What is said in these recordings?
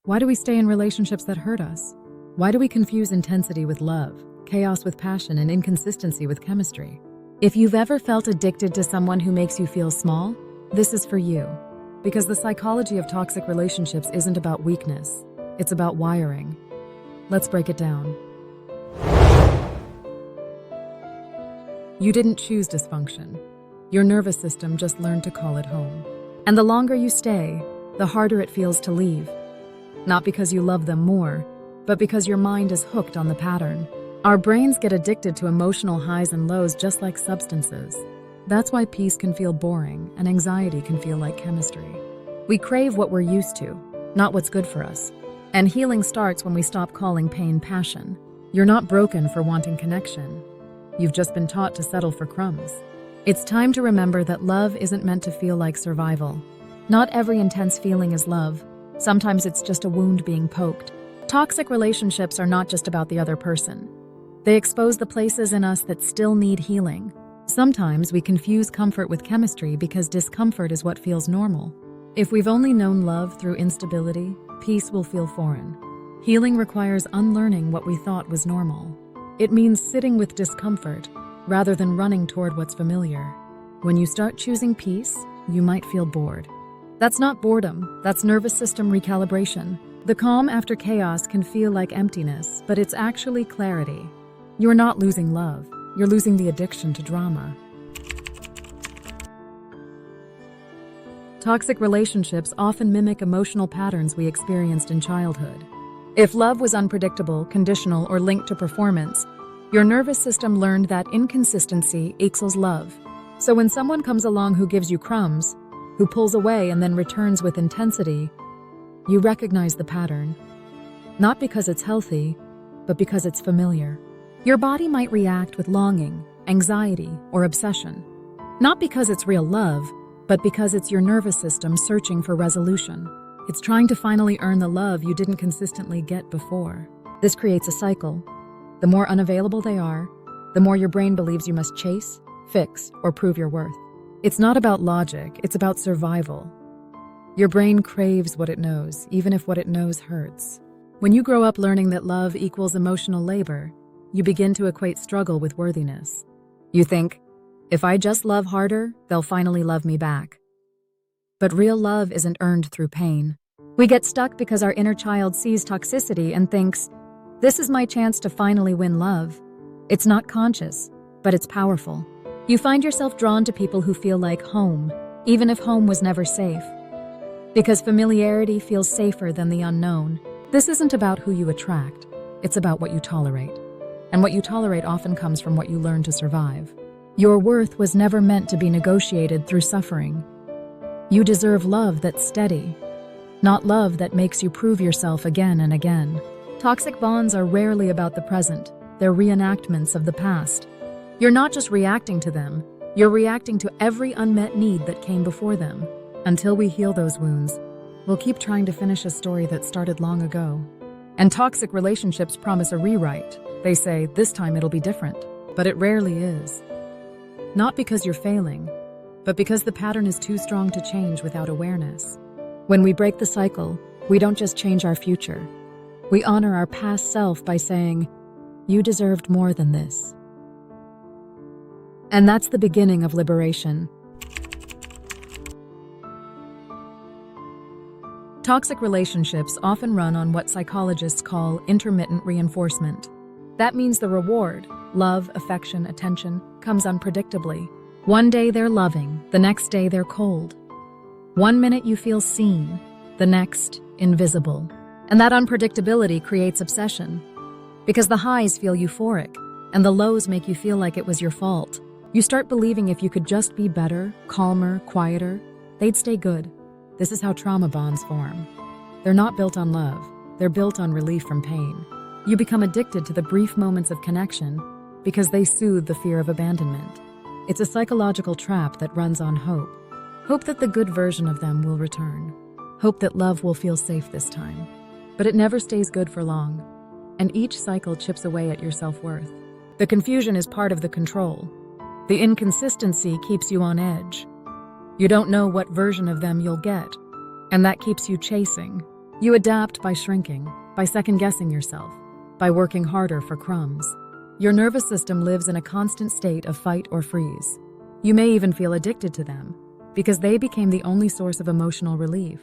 Why do we stay in relationships that hurt us? Why do we confuse intensity with love, chaos with passion, and inconsistency with chemistry? If you've ever felt addicted to someone who makes you feel small, this is for you. Because the psychology of toxic relationships isn't about weakness, it's about wiring. Let's break it down. You didn't choose dysfunction. Your nervous system just learned to call it home. And the longer you stay, the harder it feels to leave. Not because you love them more, but because your mind is hooked on the pattern. Our brains get addicted to emotional highs and lows just like substances. That's why peace can feel boring and anxiety can feel like chemistry. We crave what we're used to, not what's good for us. And healing starts when we stop calling pain passion. You're not broken for wanting connection. You've just been taught to settle for crumbs. It's time to remember that love isn't meant to feel like survival. Not every intense feeling is love. Sometimes it's just a wound being poked. Toxic relationships are not just about the other person. They expose the places in us that still need healing. Sometimes we confuse comfort with chemistry because discomfort is what feels normal. If we've only known love through instability, peace will feel foreign. Healing requires unlearning what we thought was normal. It means sitting with discomfort rather than running toward what's familiar. When you start choosing peace, you might feel bored. That's not boredom, that's nervous system recalibration. The calm after chaos can feel like emptiness, but it's actually clarity. You're not losing love, you're losing the addiction to drama. Toxic relationships often mimic emotional patterns we experienced in childhood. If love was unpredictable, conditional, or linked to performance, your nervous system learned that inconsistency equals love. So when someone comes along who gives you crumbs, who pulls away and then returns with intensity, you recognize the pattern. Not because it's healthy, but because it's familiar. Your body might react with longing, anxiety, or obsession. Not because it's real love, but because it's your nervous system searching for resolution. It's trying to finally earn the love you didn't consistently get before. This creates a cycle. The more unavailable they are, the more your brain believes you must chase, fix, or prove your worth. It's not about logic, it's about survival. Your brain craves what it knows, even if what it knows hurts. When you grow up learning that love equals emotional labor, you begin to equate struggle with worthiness. You think, if I just love harder, they'll finally love me back. But real love isn't earned through pain. We get stuck because our inner child sees toxicity and thinks, this is my chance to finally win love. It's not conscious, but it's powerful. You find yourself drawn to people who feel like home, even if home was never safe. Because familiarity feels safer than the unknown. This isn't about who you attract, it's about what you tolerate. And what you tolerate often comes from what you learn to survive. Your worth was never meant to be negotiated through suffering. You deserve love that's steady, not love that makes you prove yourself again and again. Toxic bonds are rarely about the present, they're reenactments of the past. You're not just reacting to them, you're reacting to every unmet need that came before them. Until we heal those wounds, we'll keep trying to finish a story that started long ago. And toxic relationships promise a rewrite. They say, this time it'll be different. But it rarely is. Not because you're failing, but because the pattern is too strong to change without awareness. When we break the cycle, we don't just change our future. We honor our past self by saying, you deserved more than this. And that's the beginning of liberation. Toxic relationships often run on what psychologists call intermittent reinforcement. That means the reward, love, affection, attention, comes unpredictably. One day they're loving, the next day they're cold. One minute you feel seen, the next, invisible. And that unpredictability creates obsession. Because the highs feel euphoric, and the lows make you feel like it was your fault. You start believing if you could just be better, calmer, quieter, they'd stay good. This is how trauma bonds form. They're not built on love, they're built on relief from pain. You become addicted to the brief moments of connection because they soothe the fear of abandonment. It's a psychological trap that runs on hope. Hope that the good version of them will return. Hope that love will feel safe this time. But it never stays good for long, and each cycle chips away at your self-worth. The confusion is part of the control. The inconsistency keeps you on edge. You don't know what version of them you'll get, and that keeps you chasing. You adapt by shrinking, by second-guessing yourself, by working harder for crumbs. Your nervous system lives in a constant state of fight or freeze. You may even feel addicted to them, because they became the only source of emotional relief.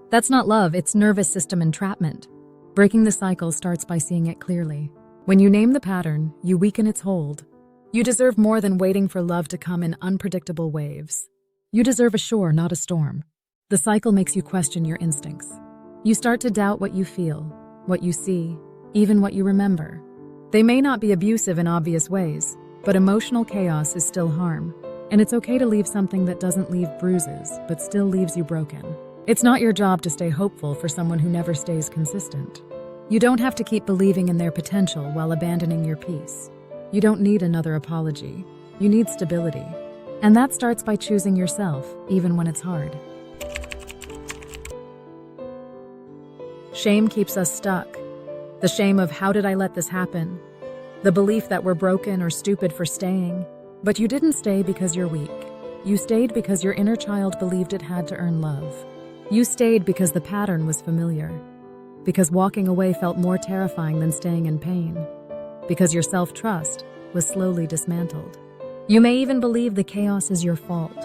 That's not love, it's nervous system entrapment. Breaking the cycle starts by seeing it clearly. When you name the pattern, you weaken its hold. You deserve more than waiting for love to come in unpredictable waves. You deserve a shore, not a storm. The cycle makes you question your instincts. You start to doubt what you feel, what you see, even what you remember. They may not be abusive in obvious ways, but emotional chaos is still harm. And it's okay to leave something that doesn't leave bruises, but still leaves you broken. It's not your job to stay hopeful for someone who never stays consistent. You don't have to keep believing in their potential while abandoning your peace. You don't need another apology. You need stability. And that starts by choosing yourself, even when it's hard. Shame keeps us stuck. The shame of how did I let this happen? The belief that we're broken or stupid for staying. But you didn't stay because you're weak. You stayed because your inner child believed it had to earn love. You stayed because the pattern was familiar. Because walking away felt more terrifying than staying in pain. Because your self-trust was slowly dismantled. You may even believe the chaos is your fault.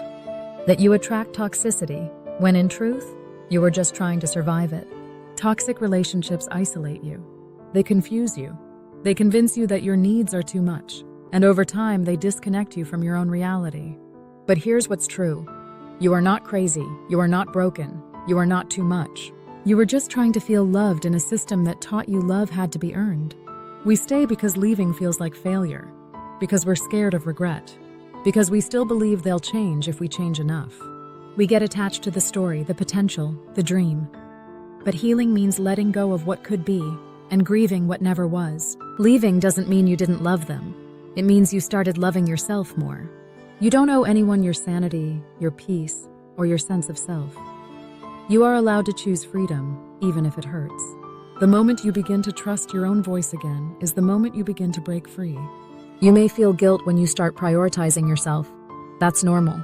That you attract toxicity, when in truth, you were just trying to survive it. Toxic relationships isolate you. They confuse you. They convince you that your needs are too much. And over time, they disconnect you from your own reality. But here's what's true. You are not crazy. You are not broken. You are not too much. You were just trying to feel loved in a system that taught you love had to be earned. We stay because leaving feels like failure. Because we're scared of regret. Because we still believe they'll change if we change enough. We get attached to the story, the potential, the dream. But healing means letting go of what could be and grieving what never was. Leaving doesn't mean you didn't love them. It means you started loving yourself more. You don't owe anyone your sanity, your peace, or your sense of self. You are allowed to choose freedom, even if it hurts. The moment you begin to trust your own voice again is the moment you begin to break free. You may feel guilt when you start prioritizing yourself. That's normal.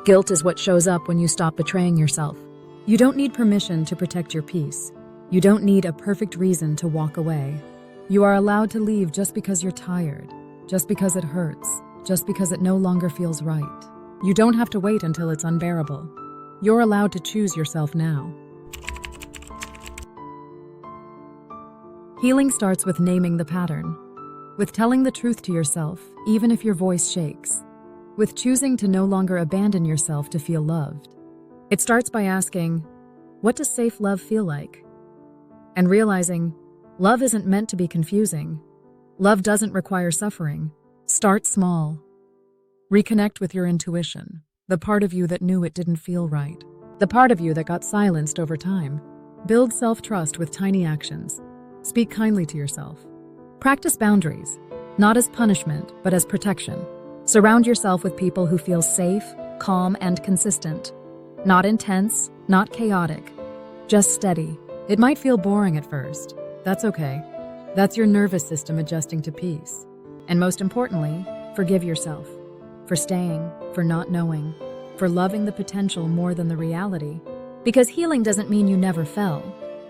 Guilt is what shows up when you stop betraying yourself. You don't need permission to protect your peace. You don't need a perfect reason to walk away. You are allowed to leave just because you're tired. Just because it hurts, just because it no longer feels right. You don't have to wait until it's unbearable. You're allowed to choose yourself now. Healing starts with naming the pattern, with telling the truth to yourself, even if your voice shakes, with choosing to no longer abandon yourself to feel loved. It starts by asking, what does safe love feel like? And realizing, love isn't meant to be confusing. Love doesn't require suffering. Start small. Reconnect with your intuition, the part of you that knew it didn't feel right, the part of you that got silenced over time. Build self-trust with tiny actions. Speak kindly to yourself. Practice boundaries, not as punishment, but as protection. Surround yourself with people who feel safe, calm, and consistent. Not intense, not chaotic, just steady. It might feel boring at first. That's okay. That's your nervous system adjusting to peace. And most importantly, forgive yourself for staying, for not knowing, for loving the potential more than the reality. Because healing doesn't mean you never fell.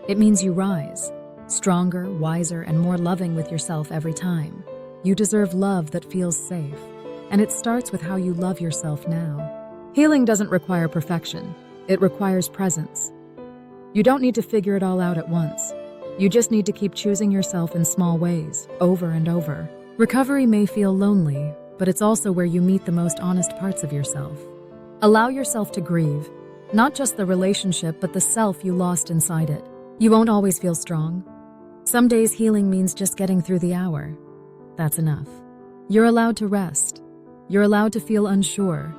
It means you rise, stronger, wiser, and more loving with yourself every time. You deserve love that feels safe. And it starts with how you love yourself now. Healing doesn't require perfection. It requires presence. You don't need to figure it all out at once. You just need to keep choosing yourself in small ways, over and over. Recovery may feel lonely, but it's also where you meet the most honest parts of yourself. Allow yourself to grieve, not just the relationship, but the self you lost inside it. You won't always feel strong. Some days healing means just getting through the hour. That's enough. You're allowed to rest. You're allowed to feel unsure.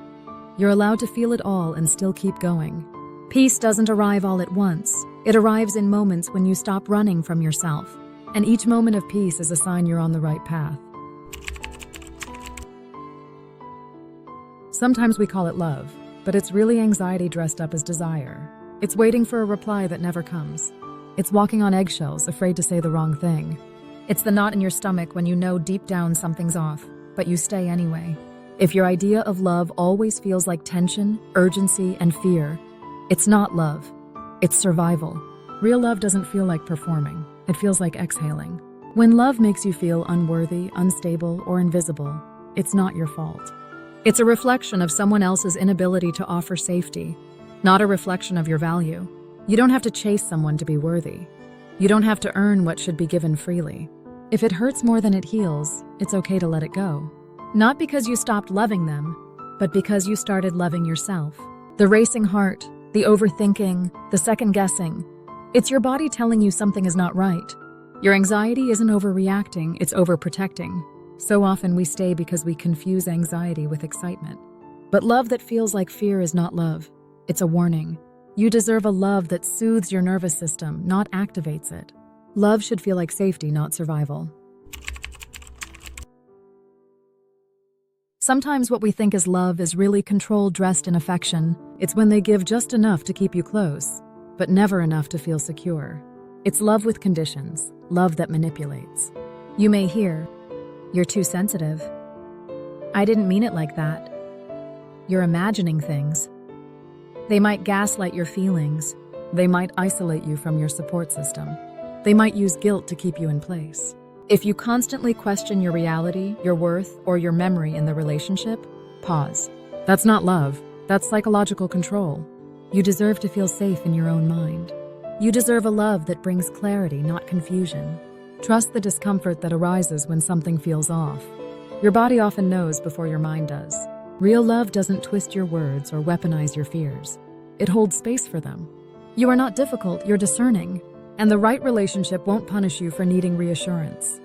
You're allowed to feel it all and still keep going. Peace doesn't arrive all at once. It arrives in moments when you stop running from yourself. And each moment of peace is a sign you're on the right path. Sometimes we call it love, but it's really anxiety dressed up as desire. It's waiting for a reply that never comes. It's walking on eggshells, afraid to say the wrong thing. It's the knot in your stomach when you know deep down something's off, but you stay anyway. If your idea of love always feels like tension, urgency, and fear, it's not love. It's survival. Real love doesn't feel like performing. It feels like exhaling. When love makes you feel unworthy, unstable, or invisible, it's not your fault. It's a reflection of someone else's inability to offer safety, not a reflection of your value. You don't have to chase someone to be worthy. You don't have to earn what should be given freely. If it hurts more than it heals, it's okay to let it go. Not because you stopped loving them, but because you started loving yourself. The racing heart, the overthinking, the second-guessing. It's your body telling you something is not right. Your anxiety isn't overreacting, it's overprotecting. So often we stay because we confuse anxiety with excitement. But love that feels like fear is not love. It's a warning. You deserve a love that soothes your nervous system, not activates it. Love should feel like safety, not survival. Sometimes what we think is love is really control dressed in affection. It's when they give just enough to keep you close, but never enough to feel secure. It's love with conditions, love that manipulates. You may hear, "You're too sensitive. I didn't mean it like that. You're imagining things." They might gaslight your feelings. They might isolate you from your support system. They might use guilt to keep you in place. If you constantly question your reality, your worth, or your memory in the relationship, pause. That's not love. That's psychological control. You deserve to feel safe in your own mind. You deserve a love that brings clarity, not confusion. Trust the discomfort that arises when something feels off. Your body often knows before your mind does. Real love doesn't twist your words or weaponize your fears. It holds space for them. You are not difficult, you're discerning. And the right relationship won't punish you for needing reassurance.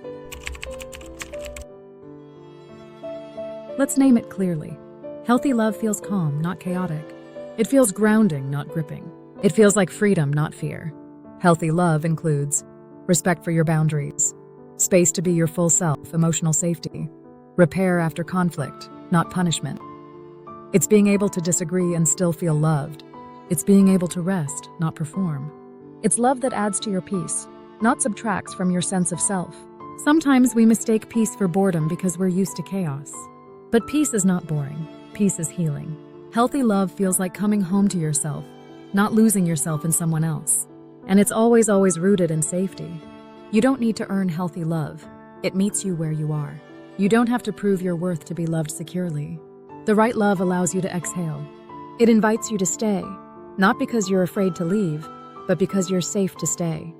Let's name it clearly. Healthy love feels calm, not chaotic. It feels grounding, not gripping. It feels like freedom, not fear. Healthy love includes respect for your boundaries, space to be your full self, emotional safety, repair after conflict, not punishment. It's being able to disagree and still feel loved. It's being able to rest, not perform. It's love that adds to your peace, not subtracts from your sense of self. Sometimes we mistake peace for boredom because we're used to chaos. But peace is not boring. Peace is healing. Healthy love feels like coming home to yourself, not losing yourself in someone else. And it's always rooted in safety. You don't need to earn healthy love. It meets you where you are. You don't have to prove your worth to be loved securely. The right love allows you to exhale. It invites you to stay, not because you're afraid to leave, but because you're safe to stay.